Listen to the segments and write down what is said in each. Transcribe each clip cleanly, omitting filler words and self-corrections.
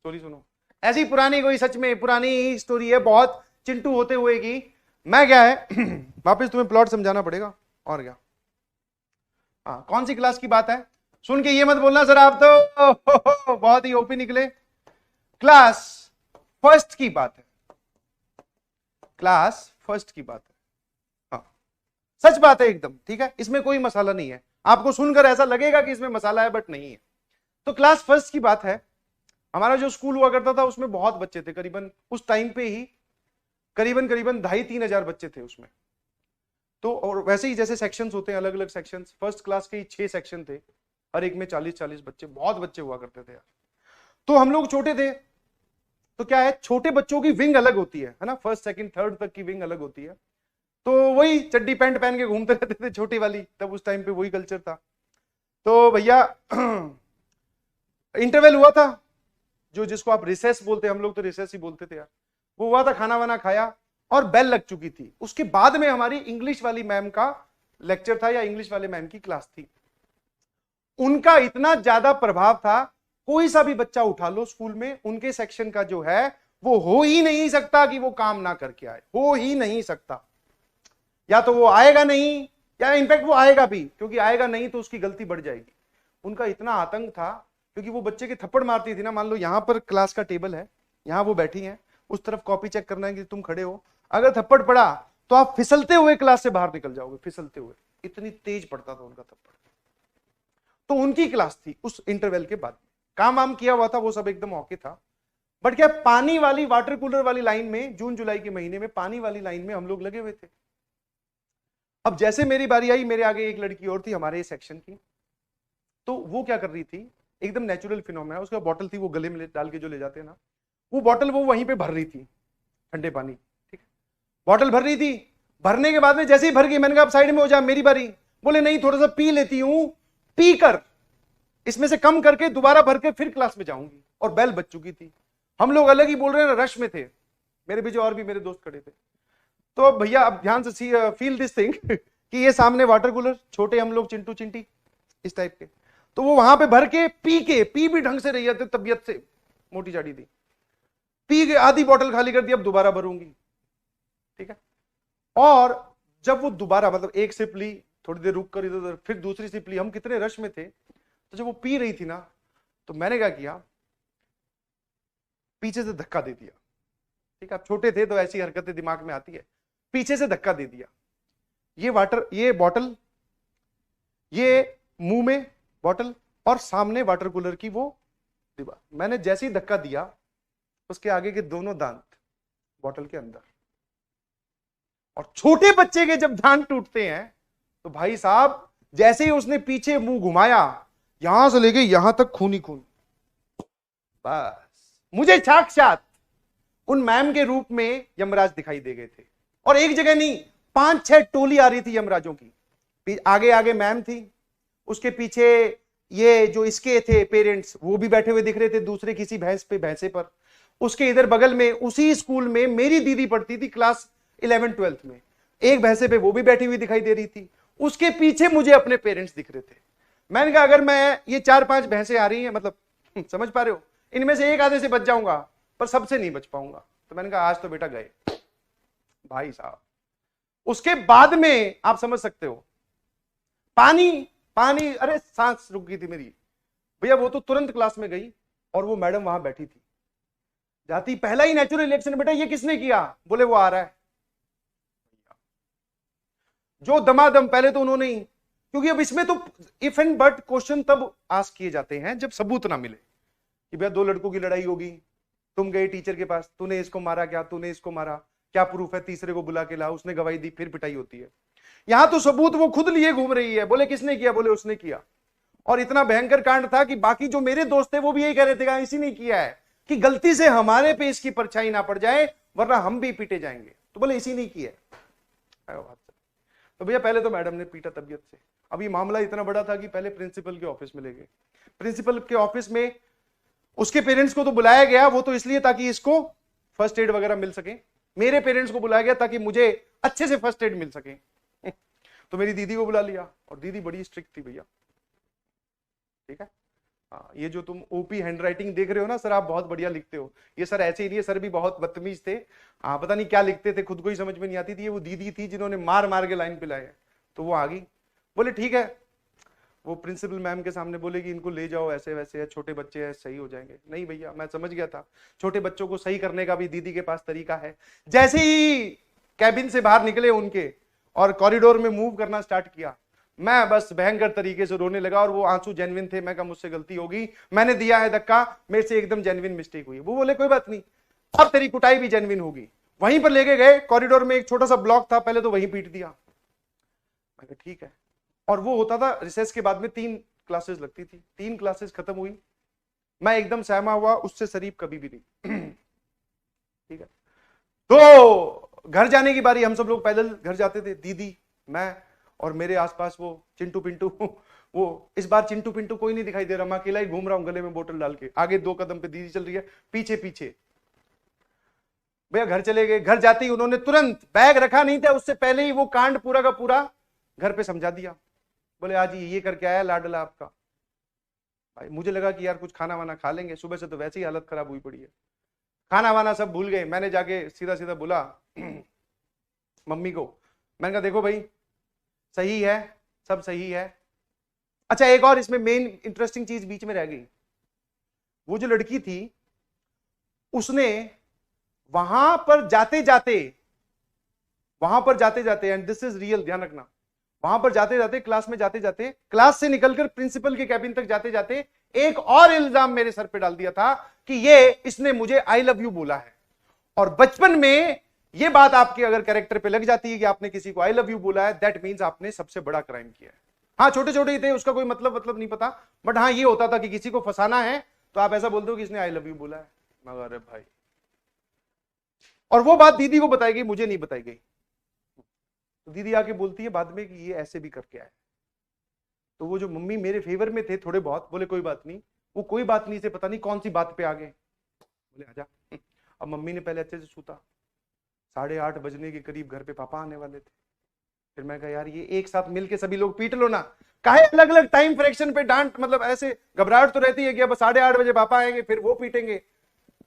Story सुनो, ऐसी पुरानी कोई सच में पुरानी स्टोरी है बहुत चिंटू होते हुए की। मैं क्या है वापस तुम्हें प्लॉट समझाना पड़ेगा और क्या। हाँ, कौन सी क्लास की बात है, सुन के ये मत बोलना सर आप तो बहुत ही ओपी निकले। क्लास फर्स्ट की बात है, क्लास फर्स्ट की बात है। हाँ, सच बात है एकदम, ठीक है, इसमें कोई मसाला नहीं है। आपको सुनकर ऐसा लगेगा कि इसमें मसाला है, बट नहीं है। तो क्लास फर्स्ट की बात है। हमारा जो स्कूल हुआ करता था उसमें बहुत बच्चे थे, करीबन उस टाइम पे ही करीबन 2,500-3,000 बच्चे थे उसमें। तो और वैसे ही जैसे सेक्शंस होते हैं, अलग अलग सेक्शंस, फर्स्ट क्लास के 6 सेक्शन थे, हर एक में 40-40 बच्चे, बहुत बच्चे हुआ करते थे यार। तो हम लोग छोटे थे, तो क्या है, छोटे बच्चों की विंग अलग होती है ना, फर्स्ट सेकंड थर्ड तक की विंग अलग होती है। तो वही चड्डी पैंट पहन के घूमते रहते थे छोटी वाली, तब उस टाइम पे वही कल्चर था। तो भैया इंटरवल हुआ था, जो जिसको आप रिसेस बोलते हैं, हम लोग तो रिसेस ही बोलते थे यार, वो हुआ था, खाना वाना खाया और बेल लग चुकी थी। उसके बाद में हमारी इंग्लिश वाली मैम का लेक्चर था या इंग्लिश वाले मैम की क्लास थी। उनका इतना ज्यादा प्रभाव था, कोई सा भी बच्चा उठा लो स्कूल में, उनके सेक्शन का जो है वो हो ही नहीं सकता कि वो काम ना करके आए, हो ही नहीं सकता। या तो वो आएगा नहीं, या इनफैक्ट वो आएगा भी, क्योंकि आएगा नहीं तो उसकी गलती बढ़ जाएगी। उनका इतना आतंक था, क्योंकि वो बच्चे के थप्पड़ मारती थी ना। मान लो यहां पर क्लास का टेबल है, यहां वो बैठी है, उस तरफ कॉपी चेक करना है कि तुम खड़े हो, अगर थप्पड़ पड़ा तो आप फिसलते हुए क्लास से बाहर निकल जाओगे, फिसलते हुए। इतनी तेज पड़ता था उनका थप्पड़। तो उनकी क्लास थी उस इंटरवल के बाद, काम वाम किया हुआ था, वो सब एकदम ओके था। बट क्या, पानी वाली वाटर कूलर वाली लाइन में, जून जुलाई के महीने में पानी वाली लाइन में हम लोग लगे हुए थे। अब जैसे मेरी बारी आई, मेरे आगे एक लड़की और थी हमारे सेक्शन की, तो वो क्या कर रही थी, एकदम नेचुरल फिनोमेना, उसका बॉटल थी, वो गले में डाल के जो ले जाते हैं ना, वो बॉटल वो वहीं पे भर रही थी, ठंडे पानी, ठीक है, बॉटल भर रही थी। भरने के बाद में जैसे ही भर गई, मैंने कहा आप साइड में हो जा, मेरी बारी। बोले नहीं, थोड़ा सा पी लेती हूं, पी कर इसमें से कम करके दोबारा भर के फिर क्लास में जाऊंगी। और बेल बज चुकी थी, हम लोग अलग ही बोल रहे हैं, रश में थे, मेरे पीछे और भी मेरे दोस्त खड़े थे। तो भैया अब ध्यान से फील दिस थिंग कि ये सामने वाटर कूलर, छोटे हम लोग चिंटू चिंटी इस टाइप के, तो वो वहां पे भर के पी भी ढंग से रही है, तबियत से मोटी चाड़ी थी, पी के आधी बोतल खाली कर दी, अब दोबारा भरूंगी, ठीक है। और जब वो दोबारा, मतलब एक सिप ली, थोड़ी देर रुक कर इधर उधर, फिर दूसरी सिप ली, हम कितने रश में थे। तो जब वो पी रही थी ना, तो मैंने क्या किया, पीछे से धक्का दे दिया, ठीक है, आप छोटे थे तो ऐसी हरकतें दिमाग में आती है, पीछे से धक्का दे दिया। ये बॉटल, ये मुंह में बॉटल, और सामने वाटर कूलर की वो दीवार। मैंने जैसे ही धक्का दिया, उसके आगे के दोनों दांत बॉटल के अंदर। और छोटे बच्चे के जब दांत टूटते हैं तो भाई साहब, जैसे ही उसने पीछे मुंह घुमाया, यहां से लेके यहां तक खून ही खून। बस मुझे साक्षात उन मैम के रूप में यमराज दिखाई दे गए थे। और एक जगह नहीं, 5-6 टोली आ रही थी यमराजों की। आगे आगे मैम थी, उसके पीछे ये जो इसके थे पेरेंट्स, वो भी बैठे हुए दिख रहे थे, दूसरे किसी भैंसे पर। उसके इधर बगल में उसी स्कूल में मेरी दीदी पढ़ती थी क्लास 11th-12th में, एक भैंसे पे वो भी बैठी हुई दिखाई दे रही थी। उसके पीछे मुझे अपने पेरेंट्स दिख रहे थे। मैंने कहा अगर मैं, ये 4-5 भैंसे आ रही हैं, मतलब समझ पा रहे हो, इनमें से एक आधे से बच जाऊंगा, पर सबसे नहीं बच पाऊंगा। तो मैंने कहा आज तो बेटा गए भाई साहब। उसके बाद में आप समझ सकते हो, पानी पानी, अरे सांस रुक गई थी मेरी भैया। वो तो तुरंत क्लास में गई और वो मैडम वहां बैठी थी, जाती पहला ही नेचुरल रिएक्शन, बेटा ये किसने किया? बोले वो आ रहा है। जो दमादम, पहले तो उन्होंने ही, क्योंकि अब इसमें तो इफ एंड बट क्वेश्चन तब आस्क किए जाते हैं जब सबूत ना मिले, कि भैया 2 लड़कों की लड़ाई होगी, तुम गए टीचर के पास, तूने इसको मारा क्या, तूने इसको मारा क्या, प्रूफ है, तीसरे को बुला के ला, उसने गवाही दी, फिर पिटाई होती है। यहां तो सबूत वो खुद लिए घूम रही है, बोले किसने किया, बोले उसने किया। और इतना भयंकर कांड था कि बाकी जो मेरे दोस्त थे वो भी यही कह रहे थे कि इसी ने किया है, कि गलती से हमारे पे इसकी परछाई ना पड़ जाए, वरना हम भी पीटे जाएंगे। तो बोले इसी ने किया है। तो भैया पहले तो मैडम ने पीटा तबियत से। अब ये मामला इतना बड़ा था कि पहले प्रिंसिपल के ऑफिस में ले गए। प्रिंसिपल के ऑफिस में उसके पेरेंट्स को तो बुलाया गया, वो तो इसलिए ताकि इसको फर्स्ट एड वगैरह मिल सके। मेरे पेरेंट्स को बुलाया गया ताकि मुझे अच्छे से फर्स्ट एड मिल सके। तो मेरी दीदी को बुला लिया, और दीदी बड़ी स्ट्रिक्ट थी भैया, ठीक है। हाँ, ये जो तुम ओपी हैंडराइटिंग देख रहे हो ना सर, आप बहुत बढ़िया लिखते हो। ये सर ऐसे ही नहीं है, सर भी बहुत बदतमीज थे। हाँ, पता नहीं क्या लिखते थे, खुद को ही समझ में नहीं आती थी। ये वो दीदी थी जिन्होंने मार मार के लाइन पिलाए, तो वो आ गई, बोले ठीक है। वो प्रिंसिपल मैम के सामने बोले कि इनको ले जाओ, ऐसे वैसे है, छोटे बच्चे हैं, सही हो जाएंगे। नहीं भैया, मैं समझ गया था, छोटे बच्चों को सही करने का भी दीदी के पास तरीका है। जैसे ही कैबिन से बाहर निकले उनके और कॉरिडोर में मूव करना स्टार्ट किया, मैं बस भयंकर तरीके से रोने लगा। और वो आंसू जेन्युइन थे। मैं कहा मुझसे गलती होगी, मैंने दिया है धक्का, मेरे से एकदम जेन्युइन मिस्टेक हुई। वो बोले कोई बात नहीं, अब तेरी कुटाई भी जेन्युइन होगी। वहीं पर लेके गए, कॉरिडोर में एक छोटा सा ब्लॉक था, पहले तो वहीं पीट दिया। मैं कहा ठीक है। और वो होता था रिसेस के बाद में 3 क्लासेस लगती थी। 3 क्लासेस खत्म हुई, मैं एकदम सहमा हुआ, उससे शरीफ कभी भी नहीं। ठीक है। तो घर जाने की बारी, हम सब लोग पैदल घर जाते थे, दीदी, मैं और मेरे आसपास वो चिंटू पिंटू। वो इस बार चिंटू पिंटू कोई नहीं दिखाई दे रहा, मैं अकेला ही घूम रहा हूं गले में बोतल डाल के। आगे 2 कदम पे दीदी चल रही है, पीछे पीछे। भैया घर चले गए। घर जाते ही उन्होंने तुरंत, बैग रखा नहीं था उससे पहले ही, वो कांड पूरा का पूरा घर पे समझा दिया। बोले आज ये करके आया लाडला आपका। भाई मुझे लगा कि यार कुछ खाना वाना खा लेंगे, सुबह से तो वैसे ही हालत खराब हुई पड़ी है। खाना वाना सब भूल गए। मैंने जाके सीधा सीधा बोला मम्मी को, मैंने कहा देखो भाई, सही है, सब सही है। अच्छा, एक और इसमें मेन इंटरेस्टिंग चीज बीच में रह गई। वो जो लड़की थी, उसने वहां पर जाते जाते एंड दिस इज रियल, ध्यान रखना, वहां पर जाते जाते, क्लास में जाते जाते, क्लास से निकलकर प्रिंसिपल के कैबिन तक जाते जाते एक और इल्जाम मेरे सर पे डाल दिया था कि इसने मुझे आई लव यू बोला है। और बचपन में ये बात आपके अगर कैरेक्टर पे लग जाती है कि आपने किसी को आई लव यू बोला है, दैट मीन्स आपने सबसे बड़ा क्राइम किया है। हाँ, छोटे छोटे ही थे, उसका कोई मतलब नहीं पता, बट हाँ ये होता था कि किसी को फंसाना है तो आप ऐसा बोल दो कि इसने आई लव यू बोला है। मगर भाई, और वो बात दीदी को बताई गई, मुझे नहीं बताई गई। तो दीदी आके बोलती है बाद में कि ये ऐसे भी करके आए। तो वो जो मम्मी मेरे फेवर में थे थोड़े बहुत, बोले कोई बात नहीं। वो कोई बात नहीं से पता नहीं कौन सी बात पे आ गए। बोले आजा। अब मम्मी ने पहले अच्छे से सूता, 8:30 बजने के करीब घर पे पापा आने वाले थे। फिर मैं कहा यार ये एक साथ मिलके सभी लोग पीट लो ना, काहे अलग अलग टाइम फ्रैक्शन पे डांट, मतलब ऐसे घबराहट तो रहती है कि अब 8:30 बजे पापा आएंगे फिर वो पीटेंगे।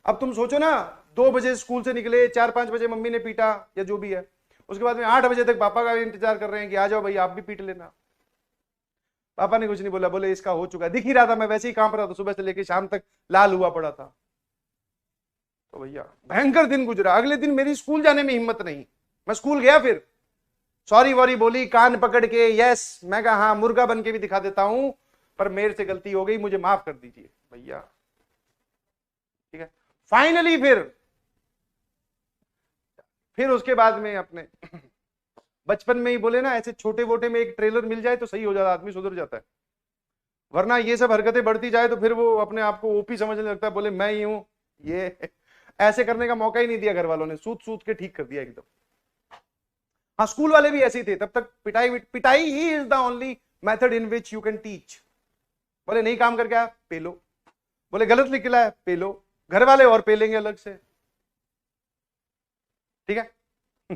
अब तुम सोचो ना, 2 बजे स्कूल से निकले, 4-5 बजे मम्मी ने पीटा या जो भी है, उसके बाद में 8 बजे तक पापा का इंतजार कर रहे हैं कि आ जाओ भाई आप भी पीट लेना। पापा ने कुछ नहीं बोला, बोले इसका हो चुका है, दिख ही रहा था, मैं वैसे ही कांप रहा था, सुबह से लेकर शाम तक लाल हुआ पड़ा था। तो भैया भयंकर दिन गुजरा। अगले दिन मेरी स्कूल जाने में हिम्मत नहीं, मैं स्कूल गया, फिर सॉरी वॉरी बोली कान पकड़ के, यस, मैं कहा हाँ मुर्गा बन के भी दिखा देता हूं, पर मेरे से गलती हो गई, मुझे माफ कर दीजिए भैया। ठीक है। फाइनली फिर उसके बाद में अपने बचपन में ही बोले ना, ऐसे छोटे मोटे में एक ट्रेलर मिल जाए तो सही हो जाता, आदमी सुधर जाता है। वरना ये सब हरकतें बढ़ती जाए तो फिर वो अपने आप को ओपी समझने लगता है, बोले मैं ही हूं ये। ऐसे करने का मौका ही नहीं दिया घर वालों ने, सूत सूत के ठीक कर दिया एकदम। हाँ, स्कूल वाले भी ऐसे ही थे तब तक, पिटाई he is the only method in which you can teach. बोले नहीं काम करके आया, पेलो। बोले गलत निकला है, पेलो। घर वाले और पेलेंगे अलग से। ठीक है।